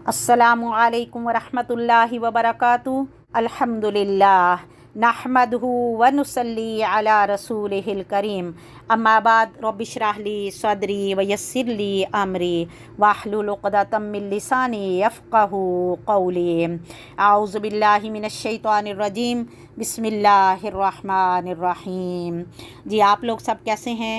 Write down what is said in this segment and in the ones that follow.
अस्सलामु अलैकुम वरहमतुल्लाहि वबरकातुहू। अल्हम्दुलिल्लाह नहमदुहु व नुसल्ली अला रसूलिहिल करीम। अम्मा बाद रब्बिश्रह ली सदरी व यस्सिर ली अमरी वाहलुल उक़दतम मिन लिसानी यफ़क़हू क़ौली। आऊज़ु बिल्लाहि मिनश शैतानिर रजीम। बिस्मिल्लाहिर रहमानिर रहीम। जी आप लोग सब कैसे हैं?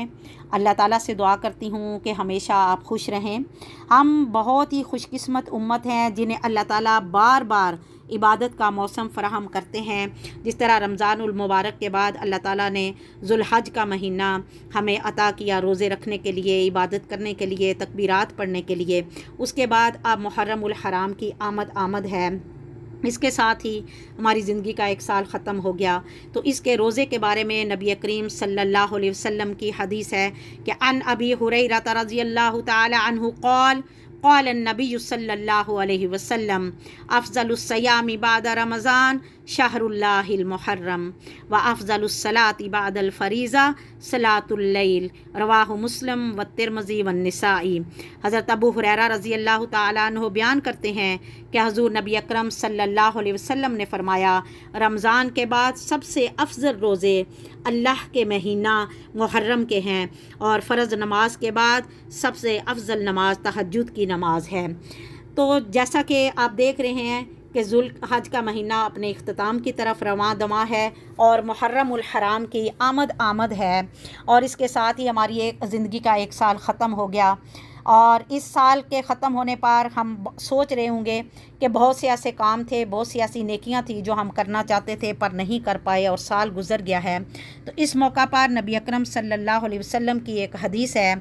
अल्लाह ताला से दुआ करती हूँ कि हमेशा आप खुश रहें। हम बहुत ही खुशकिस्मत उम्मत हैं जिन्हें अल्लाह ताला बार बार इबादत का मौसम फ़राहम करते हैं। जिस तरह रमज़ानुल मुबारक के बाद अल्लाह ताला ने ज़ुल्हज का महीना हमें अता किया रोज़े रखने के लिए, इबादत करने के लिए, तकबीरात पढ़ने के लिए। उसके बाद अब मुहर्रमुल हराम की आमद है। इसके साथ ही हमारी ज़िंदगी का एक साल ख़त्म हो गया। तो इसके रोज़े के बारे में नबी करीम सल्लल्लाहु अलैहि वसल्लम की हदीस है कि अन अबी हुरैरा रज़ियल्लाहु ताला अन्हु क़ाल क़ाल नबी सल्लल्लाहु अलैहि वसल्लम अफ़ज़लुस सियामी बाद रमज़ान शहरुल्लाहिल मुहर्रम व अफ़ज़लुस सलाति बादल फ़रीज़ा सलातुल लैल रवाहु मुस्लिम व तिरमिज़ी व निसाई। हज़रत अबू हुरैरा रज़ियल्लाहु ताला अन्हु बयान करते हैं कि हुज़ूर नबी अकरम सल्लल्लाहु अलैहि वसल्लम ने फरमाया, रमज़ान के बाद सबसे अफजल रोज़े अल्लाह के महीना मुहर्रम के हैं और फ़र्ज़ नमाज के बाद सबसे अफजल नमाज तहज्जुद की नमाज है। तो जैसा कि आप देख रहे हैं कि ज़ुल्हज का महीना अपने इख्तिताम की तरफ रवां दवा है और मुहर्रमुल हराम की आमद है और इसके साथ ही हमारी एक ज़िंदगी का एक साल ख़त्म हो गया। और इस साल के ख़त्म होने पर हम सोच रहे होंगे कि बहुत से ऐसे काम थे, बहुत सी ऐसी नेकियां थी जो हम करना चाहते थे पर नहीं कर पाए और साल गुज़र गया है। तो इस मौका पर नबी अकरम सल्लल्लाहु अलैहि वसल्लम की एक हदीस है,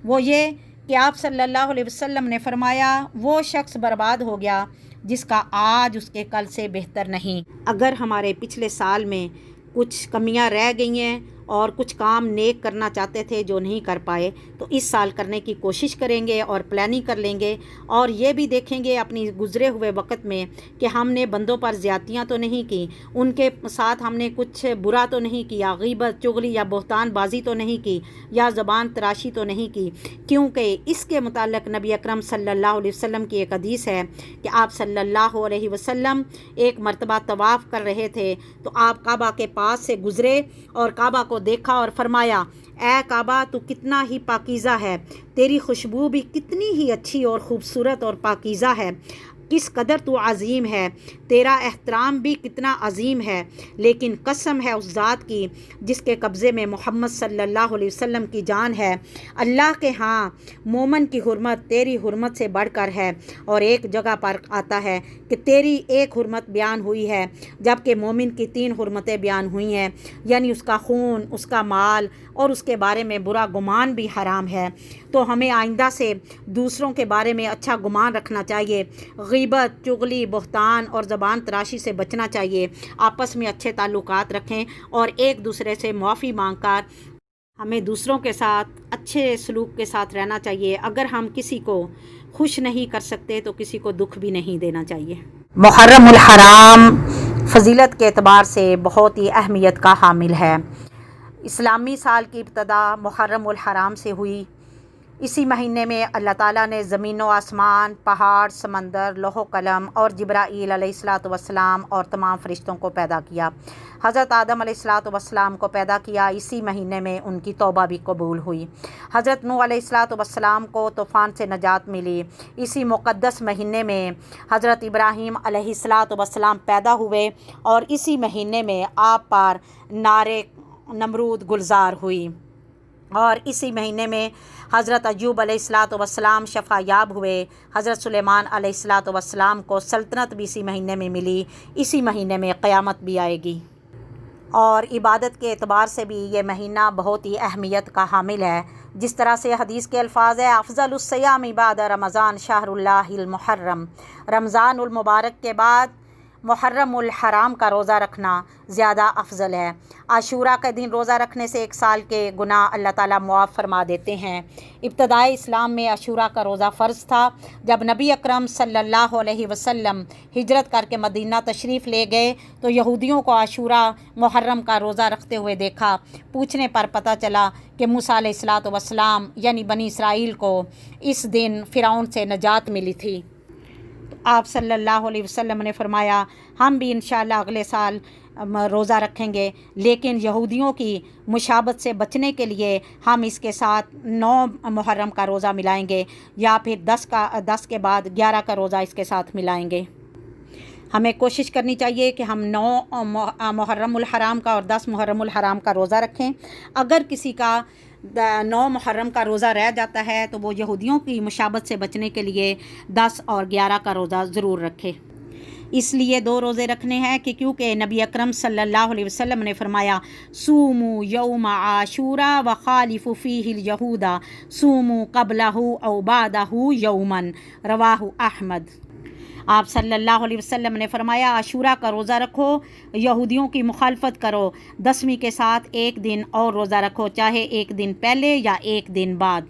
वो ये कि आप सल्लल्लाहु अलैहि वसल्लम ने फरमाया, वो शख्स बर्बाद हो गया जिसका आज उसके कल से बेहतर नहीं। अगर हमारे पिछले साल में कुछ कमियां रह गई हैं और कुछ काम नेक करना चाहते थे जो नहीं कर पाए, तो इस साल करने की कोशिश करेंगे और प्लानिंग कर लेंगे और ये भी देखेंगे अपनी गुज़रे हुए वक्त में कि हमने बंदों पर ज़्यादतियाँ तो नहीं की, उनके साथ हमने कुछ बुरा तो नहीं किया, गीबत चुगली या बहतान बाजी तो नहीं की या ज़बान तराशी तो नहीं की। क्योंकि इसके मुताल्लिक़ नबी अकरम सल्लल्लाहु अलैहि वसल्लम की एक हदीस है कि आप सल्लल्लाहु अलैहि वसल्लम एक मरतबा तवाफ़ कर रहे थे तो आप काबा के पास से गुज़रे और काबा को देखा और फरमाया, ए काबा तू कितना ही पाकीज़ा है, तेरी खुशबू भी कितनी ही अच्छी और ख़ूबसूरत और पाकीज़ा है, किस कदर तू अज़ीम है, तेरा एहतराम भी कितना अज़ीम है। लेकिन कसम है उस ज़ात की जिसके कब्ज़े में मोहम्मद सल्लल्लाहु अलैहि वसल्लम की जान है, अल्लाह के हाँ मोमन की हुर्मत तेरी हुर्मत से बढ़कर है। और एक जगह पर आता है कि तेरी एक हुर्मत बयान हुई है जबकि मोमिन की 3 हुर्मतें बयान हुई हैं, यानी उसका खून, उसका माल और उसके बारे में बुरा गुमान भी हराम है। तो हमें आइंदा से दूसरों के बारे में अच्छा गुमान रखना चाहिए, गीबत चुगली बहतान और ज़बान तराशी से बचना चाहिए, आपस में अच्छे ताल्लुकात रखें और एक दूसरे से माफ़ी मांगकर हमें दूसरों के साथ अच्छे सलूक के साथ रहना चाहिए। अगर हम किसी को खुश नहीं कर सकते तो किसी को दुख भी नहीं देना चाहिए। मुहर्रमुल हराम फ़जीलत के एतबार से बहुत ही अहमियत का हामिल है। इस्लामी साल की इब्तदा मुहर्रमुल हराम से हुई। इसी महीने में अल्लाह ताला ने ज़मीन व आसमान, पहाड़, समंदर, लोह कलम और जिब्राईल अलैहिस्सलातु वस्सलाम और तमाम फ़रिश्तों को पैदा किया। हज़रत आदम अलैहिस्सलातु वस्सलाम को पैदा किया। इसी महीने में उनकी तौबा भी कबूल हुई। हज़रत नूह अलैहिस्सलातु वस्सलाम को तूफ़ान से नजात मिली। इसी मुक़द्दस महीने में हज़रत इब्राहीम अलैहिस्सलातु वस्सलाम पैदा हुए और इसी महीने में आप पर नारे नमरूद गुलजार हुई और इसी महीने में हज़रत अय्यूब अलैहिस्सलातु वस्सलाम शफ़ायाब हुए। हज़रत सुलेमान अलैहिस्सलातु वस्सलाम को सल्तनत भी इसी महीने में मिली। इसी महीने में क़यामत भी आएगी। और इबादत के एतबार से भी ये महीना बहुत ही अहमियत का हामिल है। जिस तरह से हदीस के अल्फाज है, अफ़ज़लुस सियामी बाद रमज़ान शहरुल्लाहिल मुहर्रम, रमज़ानुल मुबारक के बाद मुहर्रमुल हराम का रोज़ा रखना ज़्यादा अफजल है। आशूरा के दिन रोज़ा रखने से 1 साल के गुनाह अल्लाह ताला मुआफ़ फरमा देते हैं। इब्तदाई इस्लाम में आशूरा का रोज़ा फ़र्ज़ था। जब नबी अकरम सल्लल्लाहु अलैहि वसल्लम हिजरत करके मदीना तशरीफ़ ले गए तो यहूदियों को आशूरा मुहर्रम का रोज़ा रखते हुए देखा। पूछने पर पता चला कि मूसा अलैहिस्सलातु वस्सलाम यानी बनी इसराइल को इस दिन फ़िरौन से नजात मिली थी। आप सल्लल्लाहु अलैहि वसल्लम ने फरमाया हम भी इंशाअल्लाह अगले साल रोज़ा रखेंगे, लेकिन यहूदियों की मुशाबत से बचने के लिए हम इसके साथ 9 मुहर्रम का रोज़ा मिलाएंगे या फिर 10 के बाद 11 का रोज़ा इसके साथ मिलाएंगे। हमें कोशिश करनी चाहिए कि हम 9 मुहर्रमुल हराम का और 10 मुहर्रमुल हराम का रोज़ा रखें। अगर किसी का 9 मुहर्रम का रोज़ा रह जाता है तो वो यहूदियों की मुशाबत से बचने के लिए 10 और 11 का रोज़ा ज़रूर रखे। इसलिए 2 रोज़े रखने हैं कि क्योंकि नबी अकरम सल्लल्लाहु अलैहि वसल्लम ने फरमाया सूमू यौम आशूरा व खालिफु फ़ीहिल यहूदा सूमू क़ब्लहु औ बादहु यौमन, रवाहु अहमद। आप सल्लल्लाहु अलैहि वसल्लम ने फरमाया आशूरा का रोज़ा रखो, यहूदियों की मुखालफत करो, 10वीं के साथ एक दिन और रोज़ा रखो, चाहे एक दिन पहले या एक दिन बाद।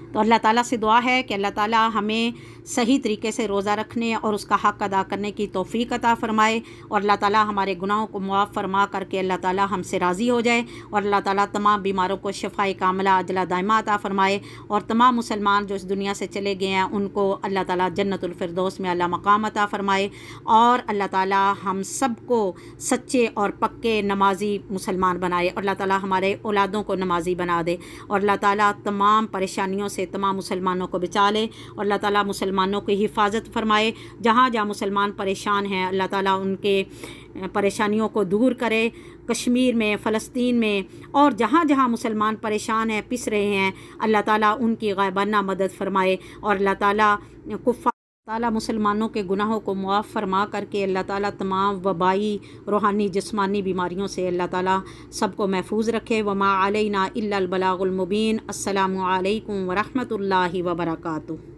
तो अल्लाह ताला से दुआ है कि अल्लाह ताला हमें सही तरीके से रोज़ा रखने और उसका हक़ अदा करने की तौफ़ीक़ अता फ़रमाए, और अल्लाह ताला हमारे गुनाहों को मुआफ़ फ़रमा करके अल्लाह ताला हमसे राज़ी हो जाए, और अल्लाह ताला तमाम बीमारों को शफ़ाए कामिला अजला दायमा अता फ़रमाए, और तमाम मुसलमान जो इस दुनिया से चले गए हैं उनको अल्लाह ताला जन्नतुल फ़िरदौस में अल्लाह मकाम अता फ़रमाए, और अल्लाह ताला हम सब को सच्चे और पक्के नमाजी मुसलमान बनाए, और अल्लाह ताला हमारे औलादों को नमाजी बना दे, और अल्लाह ताला तमाम परेशानियों से तमाम मुसलमानों को बचा ले, और अल्लाह ताला मुसलमानों की हिफाजत फरमाए। जहाँ जहाँ मुसलमान परेशान हैं अल्लाह ताला उनके परेशानियों को दूर करे। कश्मीर में, फ़लस्तीन में और जहाँ जहाँ मुसलमान परेशान हैं, पिस रहे हैं, अल्लाह ताला उनकी ग़ाइबाना मदद फरमाए, और अल्लाह ताला मुसलमानों के गुनाहों को मुआफ़ फरमा करके अल्लाह ताला तमाम वबाई रूहानी जिस्मानी बीमारियों से अल्लाह ताला सबको महफूज रखे। वमा अलैना इल्लल बलागुल मुबीन। अस्सलामु अलैकुम व रहमतुल्लाहि व बरकातुहू।